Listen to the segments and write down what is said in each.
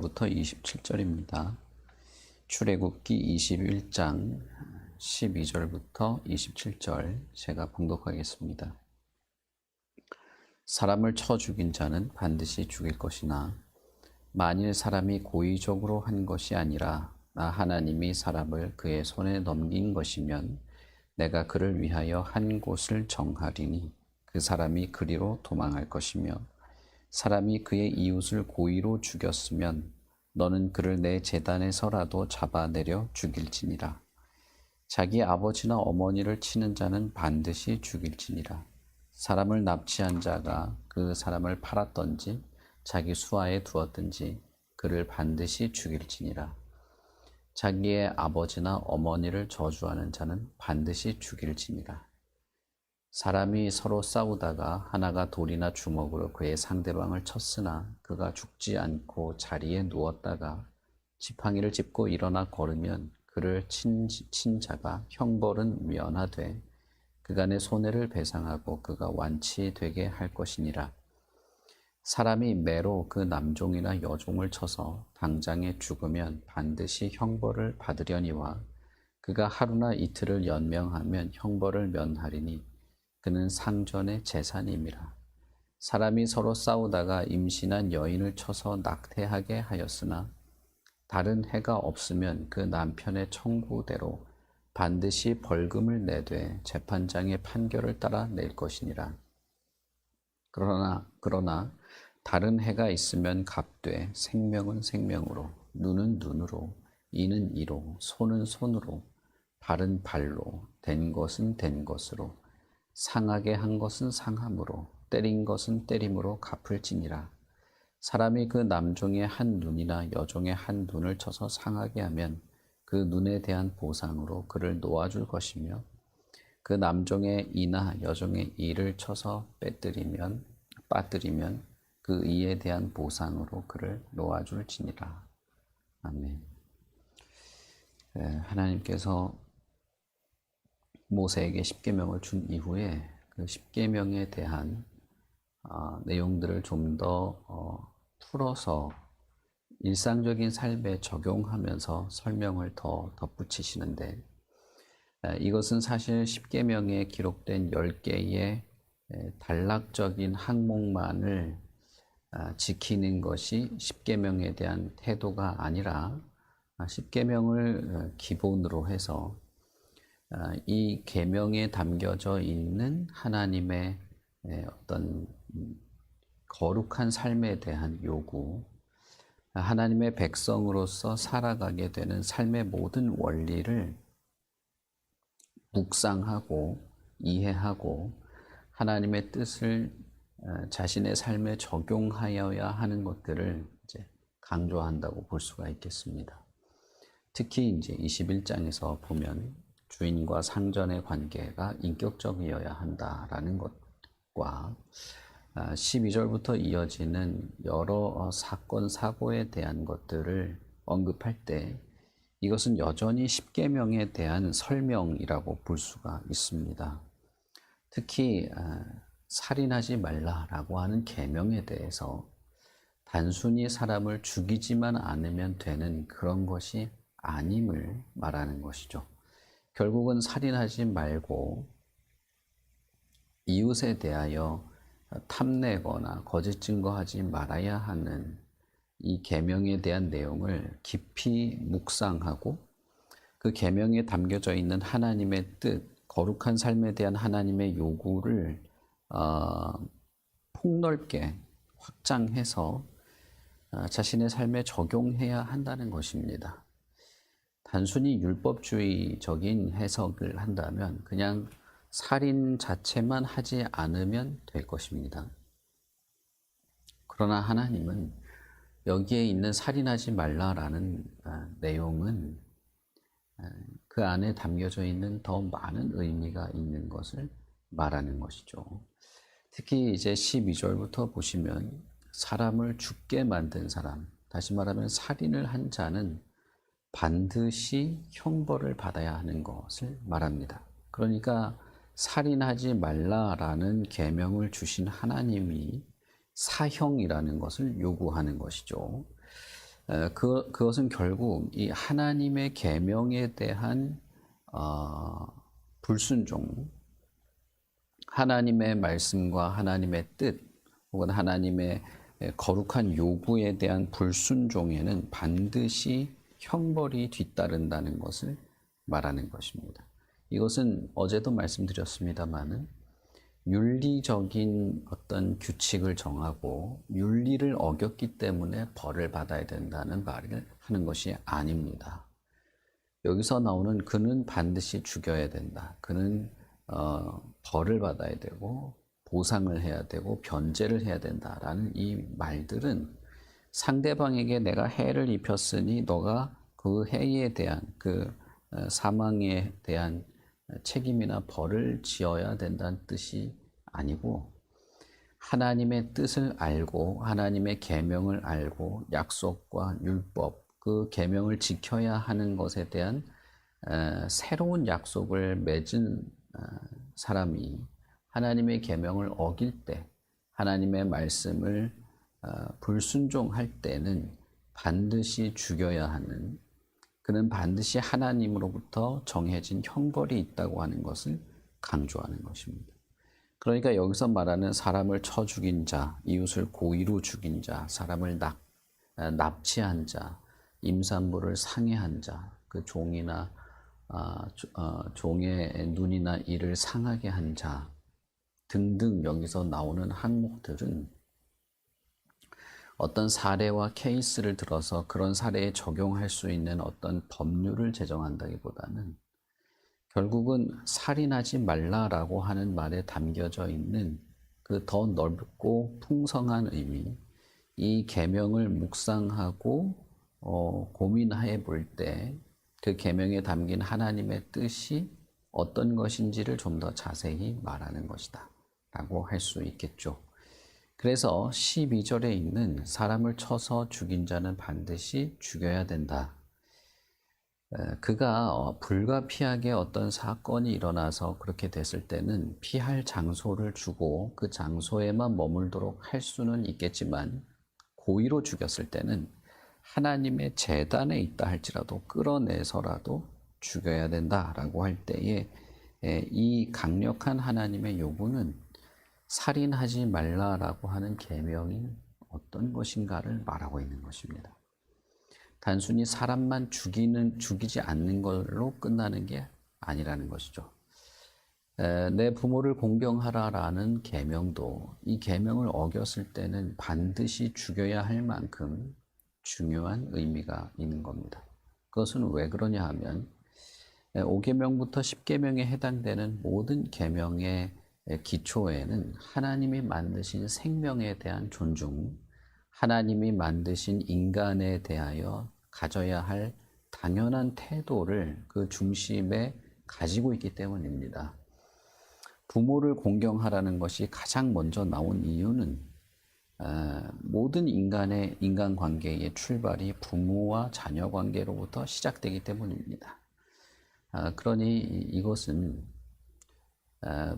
부터 27절입니다. 출애굽기 21장 12절부터 27절 제가 봉독하겠습니다. 사람을 쳐 죽인 자는 반드시 죽일 것이나 만일 사람이 고의적으로 한 것이 아니라 나 하나님이 사람을 그의 손에 넘긴 것이면 내가 그를 위하여 한 곳을 정하리니 그 사람이 그리로 도망할 것이며 사람이 그의 이웃을 고의로 죽였으면 너는 그를 내 제단에서라도 잡아내려 죽일지니라. 자기 아버지나 어머니를 치는 자는 반드시 죽일지니라. 사람을 납치한 자가 그 사람을 팔았던지 자기 수하에 두었든지 그를 반드시 죽일지니라. 자기의 아버지나 어머니를 저주하는 자는 반드시 죽일지니라. 사람이 서로 싸우다가 하나가 돌이나 주먹으로 그의 상대방을 쳤으나 그가 죽지 않고 자리에 누웠다가 지팡이를 짚고 일어나 걸으면 그를 친 자가 형벌은 면하되 그간의 손해를 배상하고 그가 완치되게 할 것이니라. 사람이 매로 그 남종이나 여종을 쳐서 당장에 죽으면 반드시 형벌을 받으려니와 그가 하루나 이틀을 연명하면 형벌을 면하리니 그는 상전의 재산임이라. 사람이 서로 싸우다가 임신한 여인을 쳐서 낙태하게 하였으나 다른 해가 없으면 그 남편의 청구대로 반드시 벌금을 내되 재판장의 판결을 따라 낼 것이니라. 그러나 다른 해가 있으면 값되 생명은 생명으로, 눈은 눈으로, 이는 이로, 손은 손으로, 발은 발로, 된 것은 된 것으로, 상하게 한 것은 상함으로, 때린 것은 때림으로 갚을지니라. 사람이 그 남종의 한 눈이나 여종의 한 눈을 쳐서 상하게 하면 그 눈에 대한 보상으로 그를 놓아줄 것이며 그 남종의 이나 여종의 이를 쳐서 빠뜨리면 그 이에 대한 보상으로 그를 놓아줄지니라. 아멘. 하나님께서 모세에게 십계명을 준 이후에 그 십계명에 대한 내용들을 좀 더 풀어서 일상적인 삶에 적용하면서 설명을 더 덧붙이시는데, 이것은 사실 십계명에 기록된 10개의 단락적인 항목만을 지키는 것이 십계명에 대한 태도가 아니라 십계명을 기본으로 해서 이 계명에 담겨져 있는 하나님의 어떤 거룩한 삶에 대한 요구, 하나님의 백성으로서 살아가게 되는 삶의 모든 원리를 묵상하고 이해하고 하나님의 뜻을 자신의 삶에 적용하여야 하는 것들을 이제 강조한다고 볼 수가 있겠습니다. 특히 이제 21장에서 보면 주인과 상전의 관계가 인격적이어야 한다라는 것과 12절부터 이어지는 여러 사건, 사고에 대한 것들을 언급할 때 이것은 여전히 십계명에 대한 설명이라고 볼 수가 있습니다. 특히 살인하지 말라라고 하는 계명에 대해서 단순히 사람을 죽이지만 않으면 되는 그런 것이 아님을 말하는 것이죠. 결국은 살인하지 말고 이웃에 대하여 탐내거나 거짓 증거하지 말아야 하는 이 계명에 대한 내용을 깊이 묵상하고 그 계명에 담겨져 있는 하나님의 뜻, 거룩한 삶에 대한 하나님의 요구를 폭넓게 확장해서 자신의 삶에 적용해야 한다는 것입니다. 단순히 율법주의적인 해석을 한다면 그냥 살인 자체만 하지 않으면 될 것입니다. 그러나 하나님은 여기에 있는 살인하지 말라라는 내용은 그 안에 담겨져 있는 더 많은 의미가 있는 것을 말하는 것이죠. 특히 이제 12절부터 보시면 사람을 죽게 만든 사람, 다시 말하면 살인을 한 자는 반드시 형벌을 받아야 하는 것을 말합니다. 그러니까 살인하지 말라라는 계명을 주신 하나님이 사형이라는 것을 요구하는 것이죠. 그것은 결국 이 하나님의 계명에 대한 불순종, 하나님의 말씀과 하나님의 뜻, 혹은 하나님의 거룩한 요구에 대한 불순종에는 반드시 형벌이 뒤따른다는 것을 말하는 것입니다. 이것은 어제도 말씀드렸습니다마는 윤리적인 어떤 규칙을 정하고 윤리를 어겼기 때문에 벌을 받아야 된다는 말을 하는 것이 아닙니다. 여기서 나오는 그는 반드시 죽여야 된다. 그는 벌을 받아야 되고 보상을 해야 되고 변제를 해야 된다라는 이 말들은 상대방에게 내가 해를 입혔으니 너가 그 해에 대한 그 사망에 대한 책임이나 벌을 지어야 된다는 뜻이 아니고, 하나님의 뜻을 알고 하나님의 계명을 알고 약속과 율법, 그 계명을 지켜야 하는 것에 대한 새로운 약속을 맺은 사람이 하나님의 계명을 어길 때, 하나님의 말씀을 불순종할 때는 반드시 죽여야 하는, 그는 반드시 하나님으로부터 정해진 형벌이 있다고 하는 것을 강조하는 것입니다. 그러니까 여기서 말하는 사람을 쳐 죽인 자, 이웃을 고의로 죽인 자, 사람을 납치한 자, 임산부를 상해한 자, 그 종이나 종의 눈이나 이를 상하게 한 자 등등, 여기서 나오는 항목들은 어떤 사례와 케이스를 들어서 그런 사례에 적용할 수 있는 어떤 법률을 제정한다기보다는 결국은 살인하지 말라라고 하는 말에 담겨져 있는 그 더 넓고 풍성한 의미, 이 계명을 묵상하고 고민해 볼 때 그 계명에 담긴 하나님의 뜻이 어떤 것인지를 좀 더 자세히 말하는 것이다 라고 할 수 있겠죠. 그래서 12절에 있는 사람을 쳐서 죽인 자는 반드시 죽여야 된다. 그가 불가피하게 어떤 사건이 일어나서 그렇게 됐을 때는 피할 장소를 주고 그 장소에만 머물도록 할 수는 있겠지만, 고의로 죽였을 때는 하나님의 제단에 있다 할지라도 끌어내서라도 죽여야 된다라고 할 때에 이 강력한 하나님의 요구는 살인하지 말라라고 하는 계명이 어떤 것인가를 말하고 있는 것입니다. 단순히 사람만 죽이지 않는 걸로 끝나는 게 아니라는 것이죠. 내 부모를 공경하라라는 계명도 이 계명을 어겼을 때는 반드시 죽여야 할 만큼 중요한 의미가 있는 겁니다. 그것은 왜 그러냐 하면 5계명부터 10계명에 해당되는 모든 계명의 기초에는 하나님이 만드신 생명에 대한 존중, 하나님이 만드신 인간에 대하여 가져야 할 당연한 태도를 그 중심에 가지고 있기 때문입니다. 부모를 공경하라는 것이 가장 먼저 나온 이유는 모든 인간관계의 출발이 부모와 자녀 관계로부터 시작되기 때문입니다. 그러니 이것은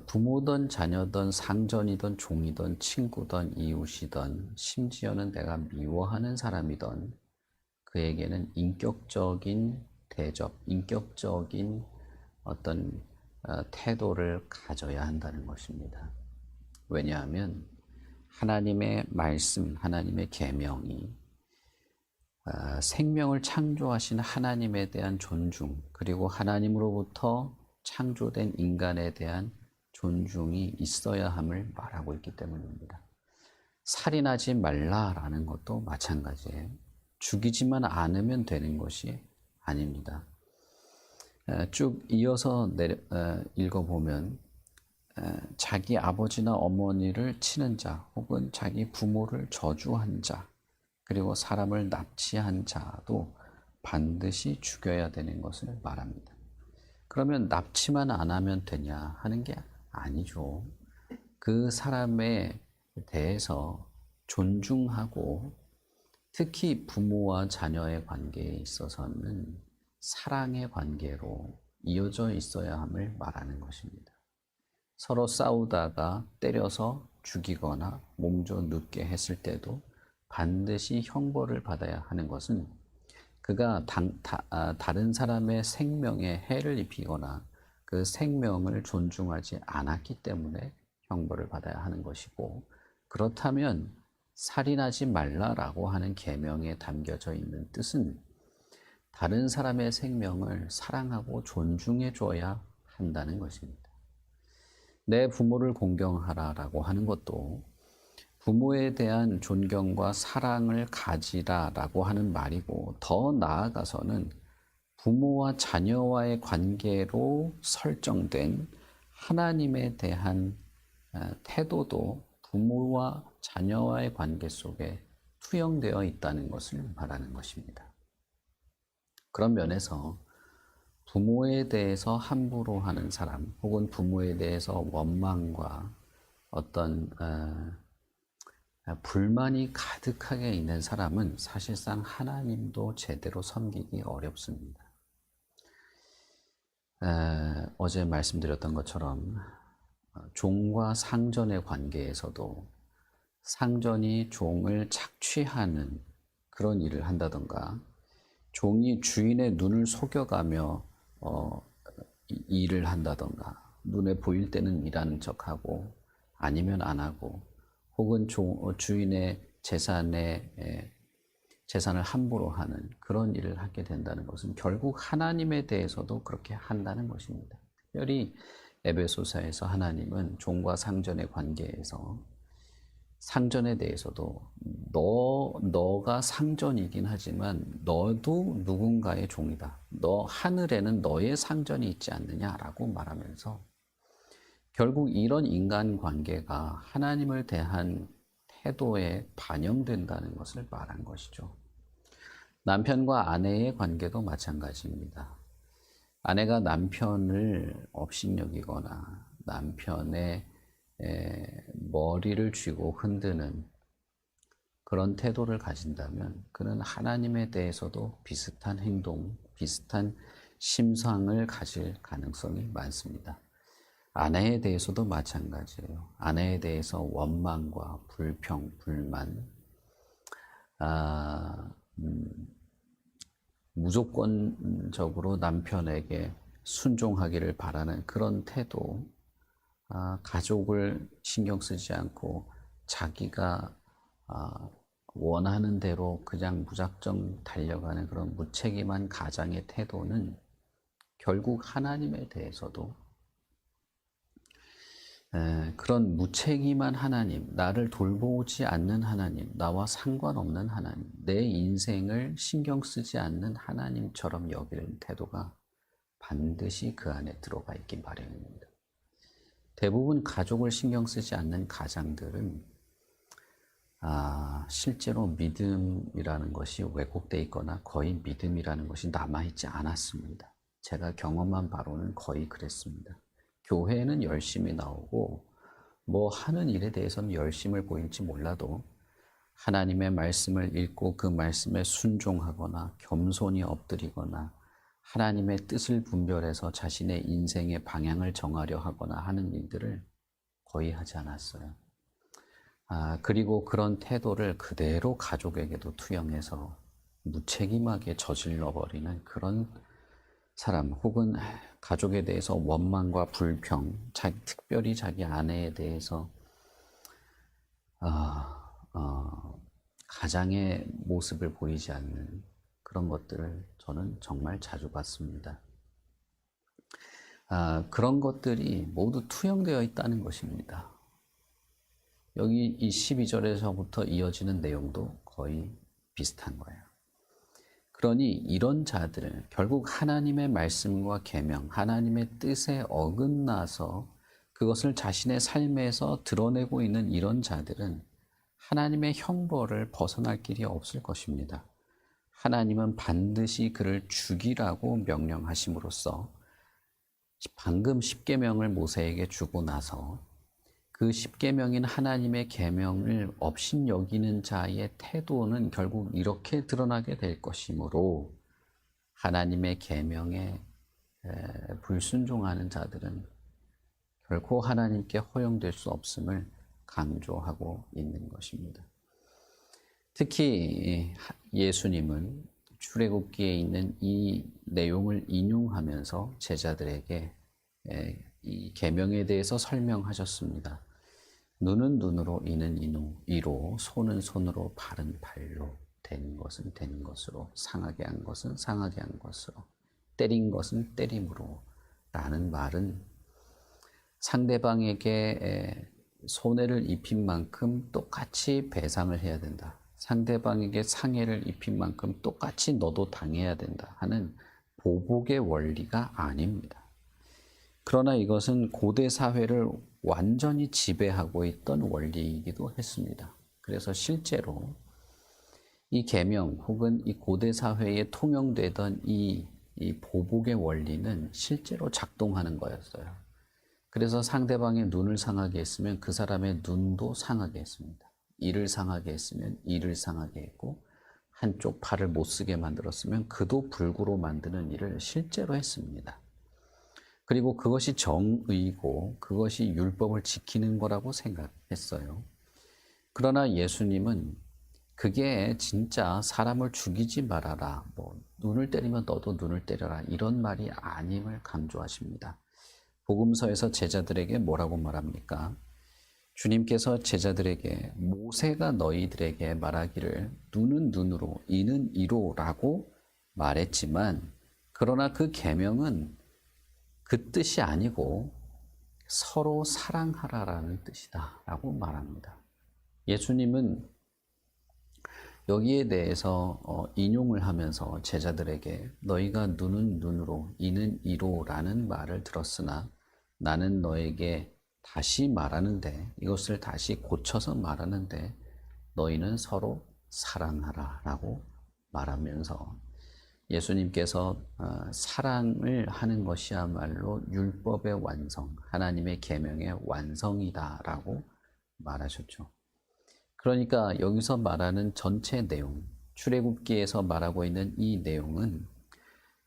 부모든 자녀든 상전이든 종이든 친구든 이웃이든 심지어는 내가 미워하는 사람이든 그에게는 인격적인 대접, 인격적인 어떤 태도를 가져야 한다는 것입니다. 왜냐하면 하나님의 말씀, 하나님의 계명이 생명을 창조하신 하나님에 대한 존중, 그리고 하나님으로부터 창조된 인간에 대한 존중이 있어야 함을 말하고 있기 때문입니다. 살인하지 말라라는 것도 마찬가지예요. 죽이지만 않으면 되는 것이 아닙니다. 쭉 이어서 읽어보면 자기 아버지나 어머니를 치는 자, 혹은 자기 부모를 저주한 자, 그리고 사람을 납치한 자도 반드시 죽여야 되는 것을 말합니다. 그러면 납치만 안 하면 되냐 하는 게 아니죠. 그 사람에 대해서 존중하고, 특히 부모와 자녀의 관계에 있어서는 사랑의 관계로 이어져 있어야 함을 말하는 것입니다. 서로 싸우다가 때려서 죽이거나 몸져 눕게 했을 때도 반드시 형벌을 받아야 하는 것은 그가 다른 사람의 생명에 해를 입히거나 그 생명을 존중하지 않았기 때문에 형벌을 받아야 하는 것이고, 그렇다면 살인하지 말라라고 하는 계명에 담겨져 있는 뜻은 다른 사람의 생명을 사랑하고 존중해 줘야 한다는 것입니다. 내 부모를 공경하라라고 하는 것도 부모에 대한 존경과 사랑을 가지라라고 하는 말이고, 더 나아가서는 부모와 자녀와의 관계로 설정된 하나님에 대한 태도도 부모와 자녀와의 관계 속에 투영되어 있다는 것을 말하는 것입니다. 그런 면에서 부모에 대해서 함부로 하는 사람, 혹은 부모에 대해서 원망과 어떤 불만이 가득하게 있는 사람은 사실상 하나님도 제대로 섬기기 어렵습니다. 어제 말씀드렸던 것처럼 종과 상전의 관계에서도 상전이 종을 착취하는 그런 일을 한다던가, 종이 주인의 눈을 속여가며 일을 한다던가, 눈에 보일 때는 일하는 척하고 아니면 안 하고, 혹은 주인의 재산을 함부로 하는 그런 일을 하게 된다는 것은 결국 하나님에 대해서도 그렇게 한다는 것입니다. 특별히 에베소서에서 하나님은 종과 상전의 관계에서 상전에 대해서도 너가 상전이긴 하지만 너도 누군가의 종이다. 너 하늘에는 너의 상전이 있지 않느냐라고 말하면서 결국 이런 인간관계가 하나님을 대한 태도에 반영된다는 것을 말한 것이죠. 남편과 아내의 관계도 마찬가지입니다. 아내가 남편을 업신여기거나 남편의 머리를 쥐고 흔드는 그런 태도를 가진다면 그는 하나님에 대해서도 비슷한 행동, 비슷한 심상을 가질 가능성이 많습니다. 아내에 대해서도 마찬가지예요. 아내에 대해서 원망과 불평, 불만, 무조건적으로 남편에게 순종하기를 바라는 그런 태도, 가족을 신경 쓰지 않고 자기가 원하는 대로 그냥 무작정 달려가는 그런 무책임한 가장의 태도는 결국 하나님에 대해서도 그런 무책임한 하나님, 나를 돌보지 않는 하나님, 나와 상관없는 하나님, 내 인생을 신경 쓰지 않는 하나님처럼 여기는 태도가 반드시 그 안에 들어가 있기 마련입니다. 대부분 가족을 신경 쓰지 않는 가장들은 실제로 믿음이라는 것이 왜곡되어 있거나 거의 믿음이라는 것이 남아있지 않았습니다. 제가 경험한 바로는 거의 그랬습니다. 교회에는 열심히 나오고 뭐 하는 일에 대해서는 열심을 보일지 몰라도 하나님의 말씀을 읽고 그 말씀에 순종하거나 겸손히 엎드리거나 하나님의 뜻을 분별해서 자신의 인생의 방향을 정하려 하거나 하는 일들을 거의 하지 않았어요. 그리고 그런 태도를 그대로 가족에게도 투영해서 무책임하게 저질러버리는 그런 사람, 혹은 가족에 대해서 원망과 불평, 특별히 자기 아내에 대해서 가장의 모습을 보이지 않는 그런 것들을 저는 정말 자주 봤습니다. 그런 것들이 모두 투영되어 있다는 것입니다. 여기 이 12절에서부터 이어지는 내용도 거의 비슷한 거예요. 그러니 이런 자들은 결국 하나님의 말씀과 계명, 하나님의 뜻에 어긋나서 그것을 자신의 삶에서 드러내고 있는 이런 자들은 하나님의 형벌을 벗어날 길이 없을 것입니다. 하나님은 반드시 그를 죽이라고 명령하심으로써 방금 십계명을 모세에게 주고 나서 그 십계명인 하나님의 계명을 업신여기는 자의 태도는 결국 이렇게 드러나게 될 것이므로 하나님의 계명에 불순종하는 자들은 결코 하나님께 허용될 수 없음을 강조하고 있는 것입니다. 특히 예수님은 출애굽기에 있는 이 내용을 인용하면서 제자들에게 이 계명에 대해서 설명하셨습니다. 눈은 눈으로, 이는 이로, 손은 손으로, 발은 발로, 된 것은 된 것으로, 상하게 한 것은 상하게 한 것으로, 때린 것은 때림으로 라는 말은 상대방에게 손해를 입힌 만큼 똑같이 배상을 해야 된다. 상대방에게 상해를 입힌 만큼 똑같이 너도 당해야 된다 하는 보복의 원리가 아닙니다. 그러나 이것은 고대 사회를 완전히 지배하고 있던 원리이기도 했습니다. 그래서 실제로 이 계명 혹은 이 고대 사회에 통용되던 이 보복의 원리는 실제로 작동하는 거였어요. 그래서 상대방의 눈을 상하게 했으면 그 사람의 눈도 상하게 했습니다. 이를 상하게 했으면 이를 상하게 했고, 한쪽 팔을 못 쓰게 만들었으면 그도 불구로 만드는 일을 실제로 했습니다. 그리고 그것이 정의고 그것이 율법을 지키는 거라고 생각했어요. 그러나 예수님은 그게 진짜 사람을 죽이지 말아라, 눈을 때리면 너도 눈을 때려라, 이런 말이 아님을 강조하십니다. 복음서에서 제자들에게 뭐라고 말합니까? 주님께서 제자들에게 모세가 너희들에게 말하기를 눈은 눈으로, 이는 이로라고 말했지만, 그러나 그 계명은 그 뜻이 아니고 서로 사랑하라라는 뜻이다 라고 말합니다. 예수님은 여기에 대해서 인용을 하면서 제자들에게 너희가 눈은 눈으로, 이는 이로라는 말을 들었으나 나는 너에게 다시 말하는데, 이것을 다시 고쳐서 말하는데 너희는 서로 사랑하라 라고 말하면서 예수님께서 사랑을 하는 것이야말로 율법의 완성, 하나님의 계명의 완성이다라고 말하셨죠. 그러니까 여기서 말하는 전체 내용, 출애굽기에서 말하고 있는 이 내용은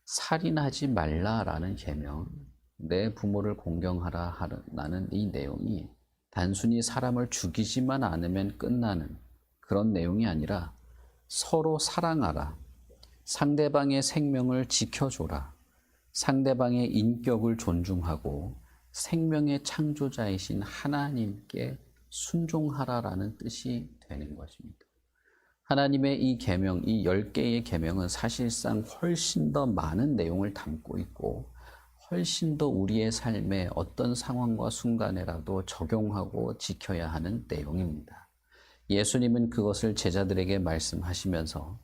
살인하지 말라라는 계명, 내 부모를 공경하라 하는 이 내용이 단순히 사람을 죽이지만 않으면 끝나는 그런 내용이 아니라 서로 사랑하라, 상대방의 생명을 지켜줘라, 상대방의 인격을 존중하고 생명의 창조자이신 하나님께 순종하라라는 뜻이 되는 것입니다. 하나님의 이 계명, 이 10개의 계명은 사실상 훨씬 더 많은 내용을 담고 있고 훨씬 더 우리의 삶에 어떤 상황과 순간에라도 적용하고 지켜야 하는 내용입니다. 예수님은 그것을 제자들에게 말씀하시면서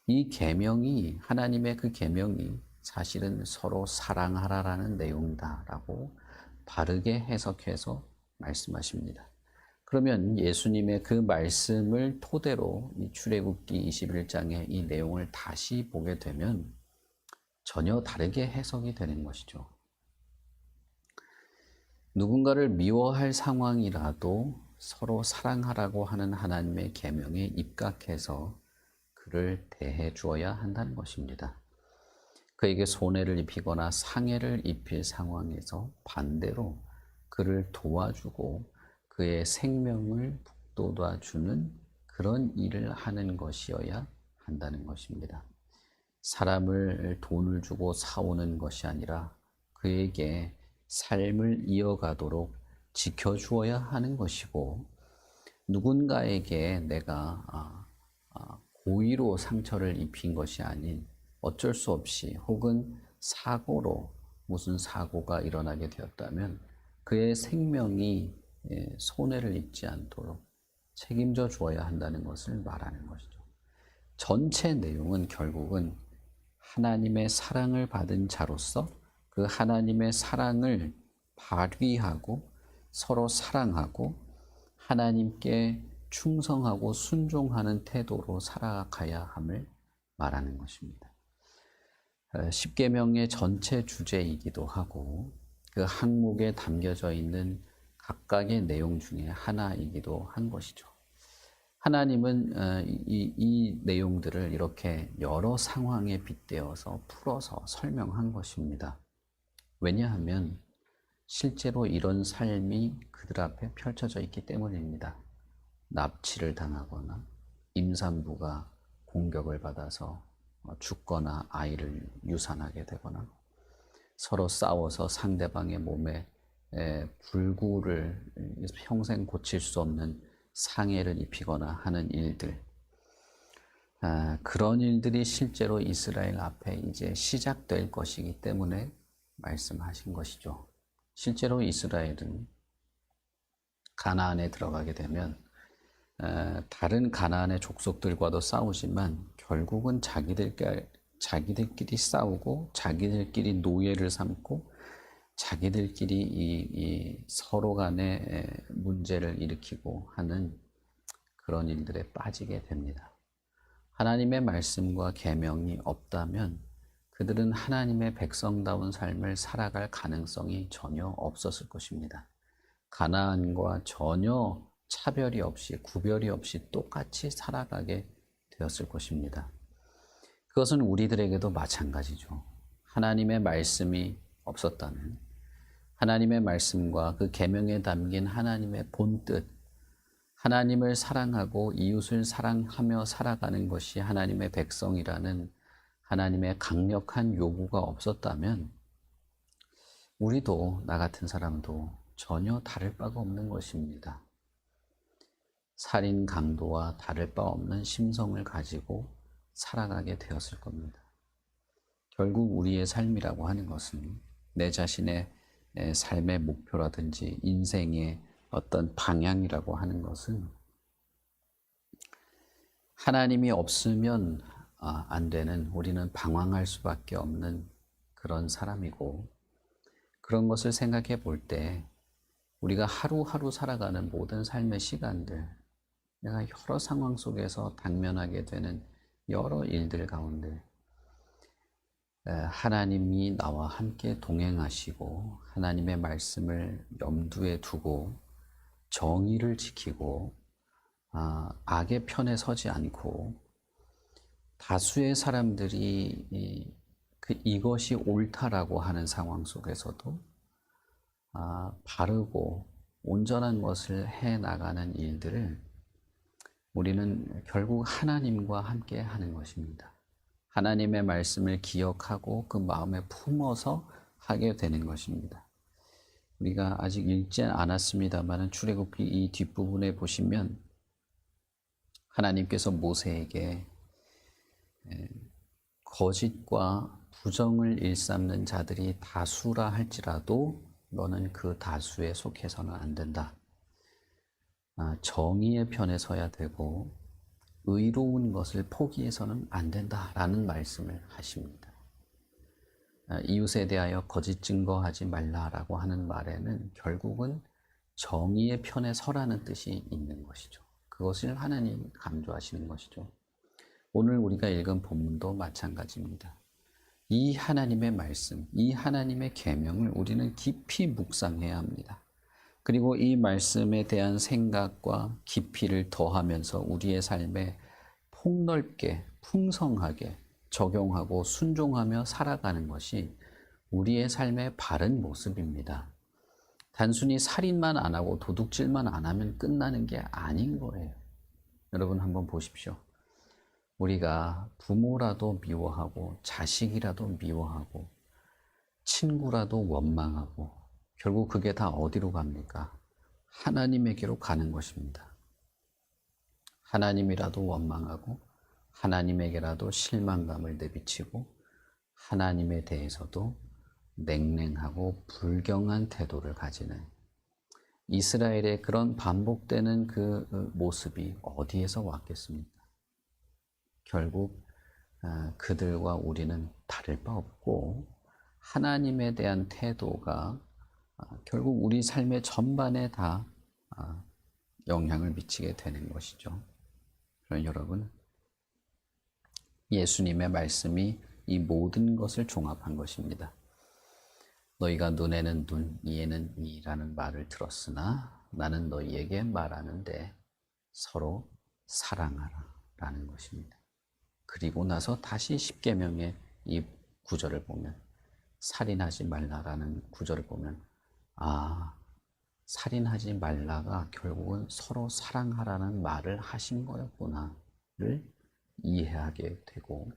이 계명이, 하나님의 그 계명이 사실은 서로 사랑하라라는 내용이다라고 바르게 해석해서 말씀하십니다. 그러면 예수님의 그 말씀을 토대로 이 출애굽기 21장의 이 내용을 다시 보게 되면 전혀 다르게 해석이 되는 것이죠. 누군가를 미워할 상황이라도 서로 사랑하라고 하는 하나님의 계명에 입각해서 그를 대해 주어야 한다는 것입니다. 그에게 손해를 입히거나 상해를 입힐 상황에서 반대로 그를 도와주고 그의 생명을 북돋아주는 그런 일을 하는 것이어야 한다는 것입니다. 사람을 돈을 주고 사오는 것이 아니라 그에게 삶을 이어가도록 지켜주어야 하는 것이고, 누군가에게 내가 고의로 상처를 입힌 것이 아닌 어쩔 수 없이 혹은 사고로 무슨 사고가 일어나게 되었다면 그의 생명이 손해를 입지 않도록 책임져 주어야 한다는 것을 말하는 것이죠. 전체 내용은 결국은 하나님의 사랑을 받은 자로서 그 하나님의 사랑을 발휘하고 서로 사랑하고 하나님께 충성하고 순종하는 태도로 살아가야 함을 말하는 것입니다. 십계명의 전체 주제이기도 하고 그 항목에 담겨져 있는 각각의 내용 중에 하나이기도 한 것이죠. 하나님은 이 내용들을 이렇게 여러 상황에 빗대어서 풀어서 설명한 것입니다. 왜냐하면 실제로 이런 삶이 그들 앞에 펼쳐져 있기 때문입니다. 납치를 당하거나 임산부가 공격을 받아서 죽거나 아이를 유산하게 되거나 서로 싸워서 상대방의 몸에 불구를 평생 고칠 수 없는 상해를 입히거나 하는 일들, 그런 일들이 실제로 이스라엘 앞에 이제 시작될 것이기 때문에 말씀하신 것이죠. 실제로 이스라엘은 가나안에 들어가게 되면 다른 가나안의 족속들과도 싸우지만 결국은 자기들끼리 싸우고 자기들끼리 노예를 삼고 자기들끼리 이 서로 간의 문제를 일으키고 하는 그런 일들에 빠지게 됩니다. 하나님의 말씀과 계명이 없다면 그들은 하나님의 백성다운 삶을 살아갈 가능성이 전혀 없었을 것입니다. 가나안과 전혀 차별이 없이 구별이 없이 똑같이 살아가게 되었을 것입니다. 그것은 우리들에게도 마찬가지죠. 하나님의 말씀이 없었다면 하나님의 말씀과 그 계명에 담긴 하나님의 본뜻, 하나님을 사랑하고 이웃을 사랑하며 살아가는 것이 하나님의 백성이라는 하나님의 강력한 요구가 없었다면 우리도 나 같은 사람도 전혀 다를 바가 없는 것입니다. 살인 강도와 다를 바 없는 심성을 가지고 살아가게 되었을 겁니다. 결국 우리의 삶이라고 하는 것은 내 자신의 삶의 목표라든지 인생의 어떤 방향이라고 하는 것은 하나님이 없으면 안 되는, 우리는 방황할 수밖에 없는 그런 사람이고, 그런 것을 생각해 볼 때 우리가 하루하루 살아가는 모든 삶의 시간들, 내가 여러 상황 속에서 당면하게 되는 여러 일들 가운데 하나님이 나와 함께 동행하시고 하나님의 말씀을 염두에 두고 정의를 지키고 악의 편에 서지 않고 다수의 사람들이 이것이 옳다라고 하는 상황 속에서도 바르고 온전한 것을 해나가는 일들을 우리는 결국 하나님과 함께 하는 것입니다. 하나님의 말씀을 기억하고 그 마음에 품어서 하게 되는 것입니다. 우리가 아직 읽지 않았습니다만 출애굽기 이 뒷부분에 보시면 하나님께서 모세에게 거짓과 부정을 일삼는 자들이 다수라 할지라도 너는 그 다수에 속해서는 안 된다. 정의의 편에 서야 되고 의로운 것을 포기해서는 안 된다라는 말씀을 하십니다. 이웃에 대하여 거짓 증거하지 말라라고 하는 말에는 결국은 정의의 편에 서라는 뜻이 있는 것이죠. 그것을 하나님이 강조하시는 것이죠. 오늘 우리가 읽은 본문도 마찬가지입니다. 이 하나님의 말씀, 이 하나님의 계명을 우리는 깊이 묵상해야 합니다. 그리고 이 말씀에 대한 생각과 깊이를 더하면서 우리의 삶에 폭넓게 풍성하게 적용하고 순종하며 살아가는 것이 우리의 삶의 바른 모습입니다. 단순히 살인만 안 하고 도둑질만 안 하면 끝나는 게 아닌 거예요. 여러분 한번 보십시오. 우리가 부모라도 미워하고 자식이라도 미워하고 친구라도 원망하고 결국 그게 다 어디로 갑니까? 하나님에게로 가는 것입니다. 하나님이라도 원망하고 하나님에게라도 실망감을 내비치고 하나님에 대해서도 냉랭하고 불경한 태도를 가지는 이스라엘의 그런 반복되는 그 모습이 어디에서 왔겠습니까? 결국 그들과 우리는 다를 바 없고 하나님에 대한 태도가 결국 우리 삶의 전반에 다 영향을 미치게 되는 것이죠. 그럼 여러분, 예수님의 말씀이 이 모든 것을 종합한 것입니다. 너희가 눈에는 눈, 이에는 이라는 말을 들었으나 나는 너희에게 말하는데 서로 사랑하라 라는 것입니다. 그리고 나서 다시 십계명의 이 구절을 보면, 살인하지 말라라는 구절을 보면 살인하지 말라가 결국은 서로 사랑하라는 말을 하신 거였구나. 살아가기를 이해하게 되고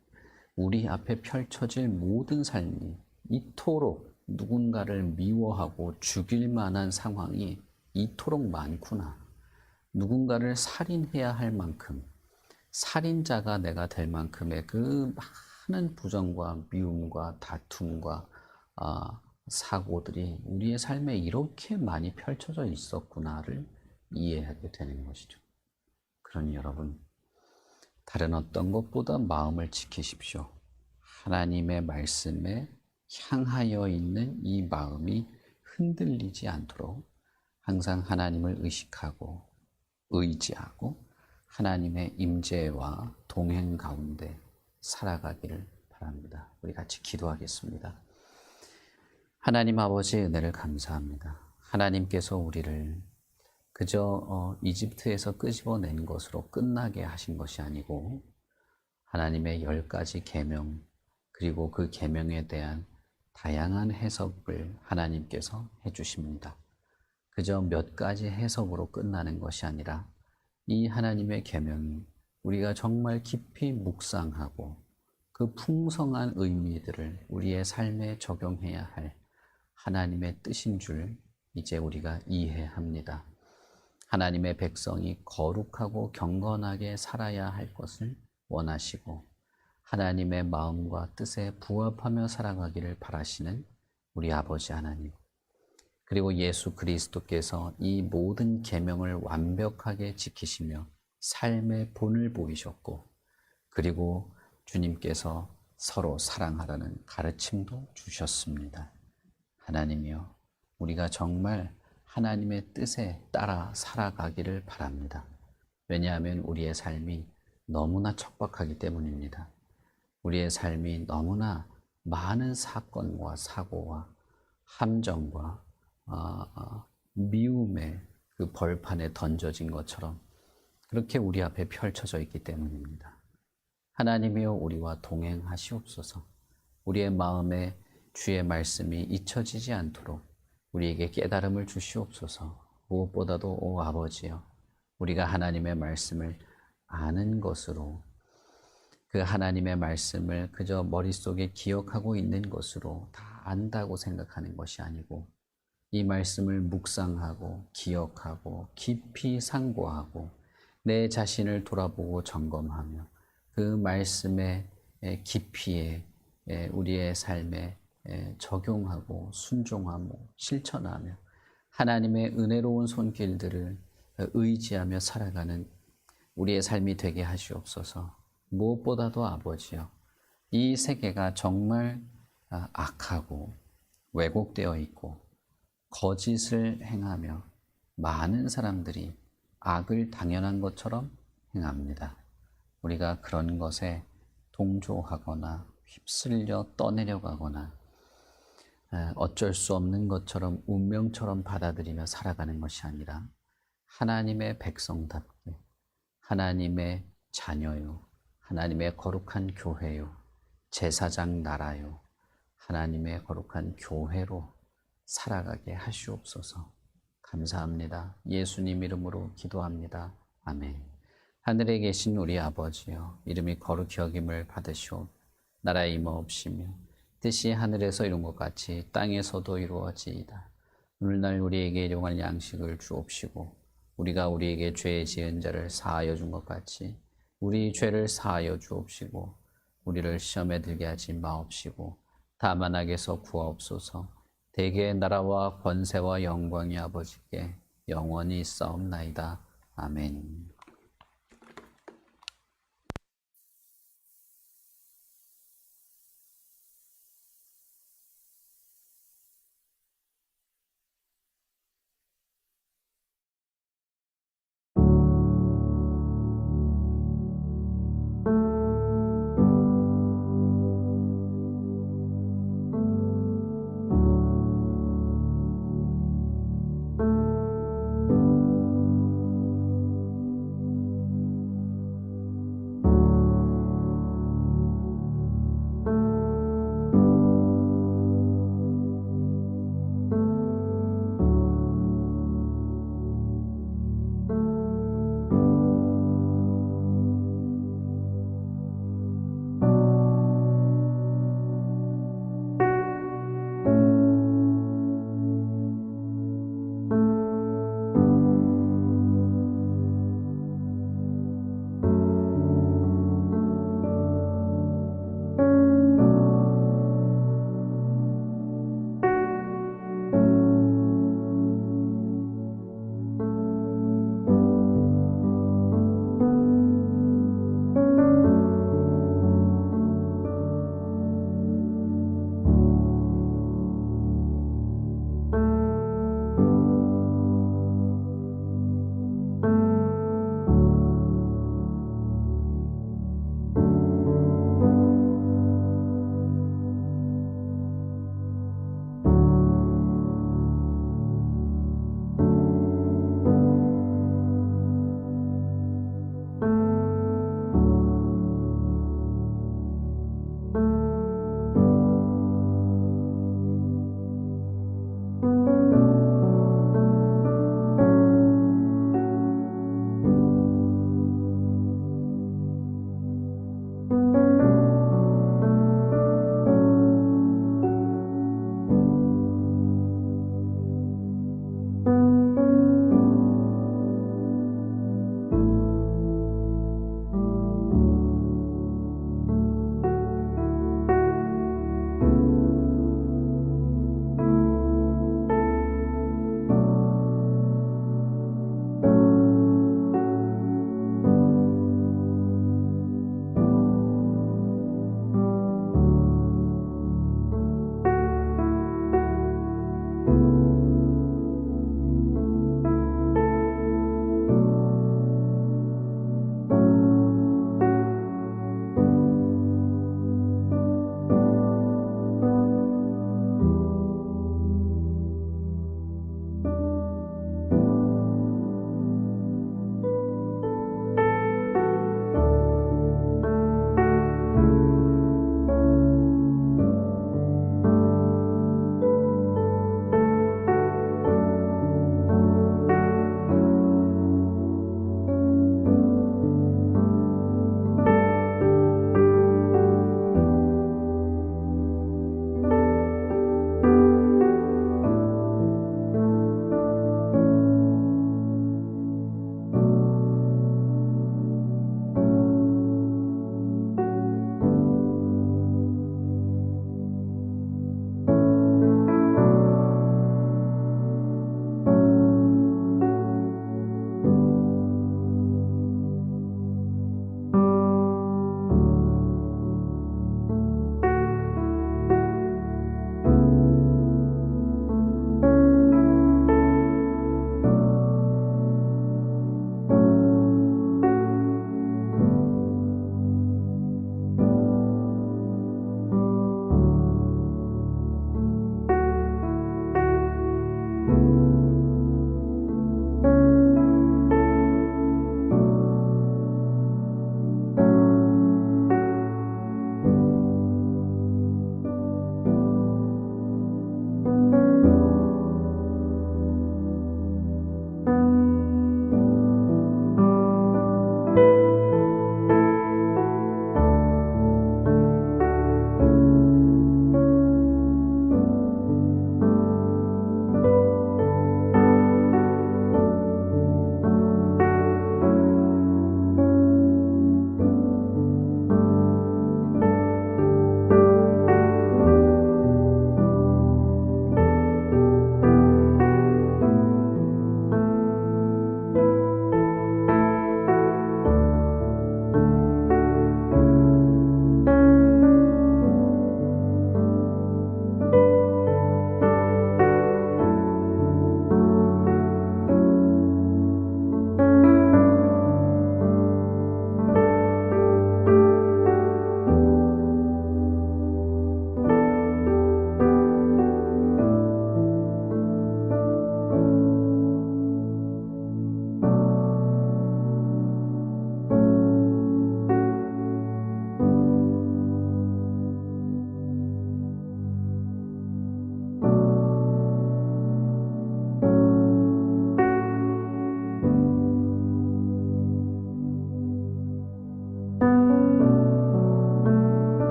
우리 앞에 펼쳐질 모든 삶이 이토록 누군가를 미워하고 죽일 만한 상황이 이토록 많구나. 누군가를 살인해야 할 만큼 살인자가 내가 될 만큼의 그 많은 부정과 미움과 다툼과 사고들이 우리의 삶에 이렇게 많이 펼쳐져 있었구나를 이해하게 되는 것이죠. 그러니 여러분, 다른 어떤 것보다 마음을 지키십시오. 하나님의 말씀에 향하여 있는 이 마음이 흔들리지 않도록 항상 하나님을 의식하고 의지하고 하나님의 임재와 동행 가운데 살아가기를 바랍니다. 우리 같이 기도하겠습니다. 하나님 아버지의 은혜를 감사합니다. 하나님께서 우리를 그저 이집트에서 끄집어낸 것으로 끝나게 하신 것이 아니고 하나님의 10가지 계명 그리고 그 계명에 대한 다양한 해석을 하나님께서 해주십니다. 그저 몇 가지 해석으로 끝나는 것이 아니라 이 하나님의 계명이 우리가 정말 깊이 묵상하고 그 풍성한 의미들을 우리의 삶에 적용해야 할 하나님의 뜻인 줄 이제 우리가 이해합니다. 하나님의 백성이 거룩하고 경건하게 살아야 할 것을 원하시고 하나님의 마음과 뜻에 부합하며 살아가기를 바라시는 우리 아버지 하나님, 그리고 예수 그리스도께서 이 모든 계명을 완벽하게 지키시며 삶의 본을 보이셨고 그리고 주님께서 서로 사랑하라는 가르침도 주셨습니다. 하나님이여, 우리가 정말 하나님의 뜻에 따라 살아가기를 바랍니다. 왜냐하면 우리의 삶이 너무나 척박하기 때문입니다. 우리의 삶이 너무나 많은 사건과 사고와 함정과 미움의 그 벌판에 던져진 것처럼 그렇게 우리 앞에 펼쳐져 있기 때문입니다. 하나님이여, 우리와 동행하시옵소서. 우리의 마음에 주의 말씀이 잊혀지지 않도록 우리에게 깨달음을 주시옵소서. 무엇보다도 오 아버지여, 우리가 하나님의 말씀을 아는 것으로, 그 하나님의 말씀을 그저 머릿속에 기억하고 있는 것으로 다 안다고 생각하는 것이 아니고 이 말씀을 묵상하고 기억하고 깊이 상고하고 내 자신을 돌아보고 점검하며 그 말씀의 깊이에 우리의 삶에 적용하고 순종하고 실천하며 하나님의 은혜로운 손길들을 의지하며 살아가는 우리의 삶이 되게 하시옵소서. 무엇보다도 아버지여, 이 세계가 정말 악하고 왜곡되어 있고 거짓을 행하며 많은 사람들이 악을 당연한 것처럼 행합니다. 우리가 그런 것에 동조하거나 휩쓸려 떠내려가거나 어쩔 수 없는 것처럼 운명처럼 받아들이며 살아가는 것이 아니라 하나님의 백성답게 하나님의 자녀요, 하나님의 거룩한 교회요, 제사장 나라요, 하나님의 거룩한 교회로 살아가게 하시옵소서. 감사합니다. 예수님 이름으로 기도합니다. 아멘. 하늘에 계신 우리 아버지여, 이름이 거룩히 여김을 받으시오. 나라의 임하옵시며 뜻이 하늘에서 이룬 것 같이 땅에서도 이루어지이다. 오늘날 우리에게 일용할 양식을 주옵시고 우리가 우리에게 죄 지은 자를 사하여 준 것 같이 우리 죄를 사하여 주옵시고 우리를 시험에 들게 하지 마옵시고 다만 악에서 구하옵소서. 대개의 나라와 권세와 영광이 아버지께 영원히 있사옵나이다. 아멘.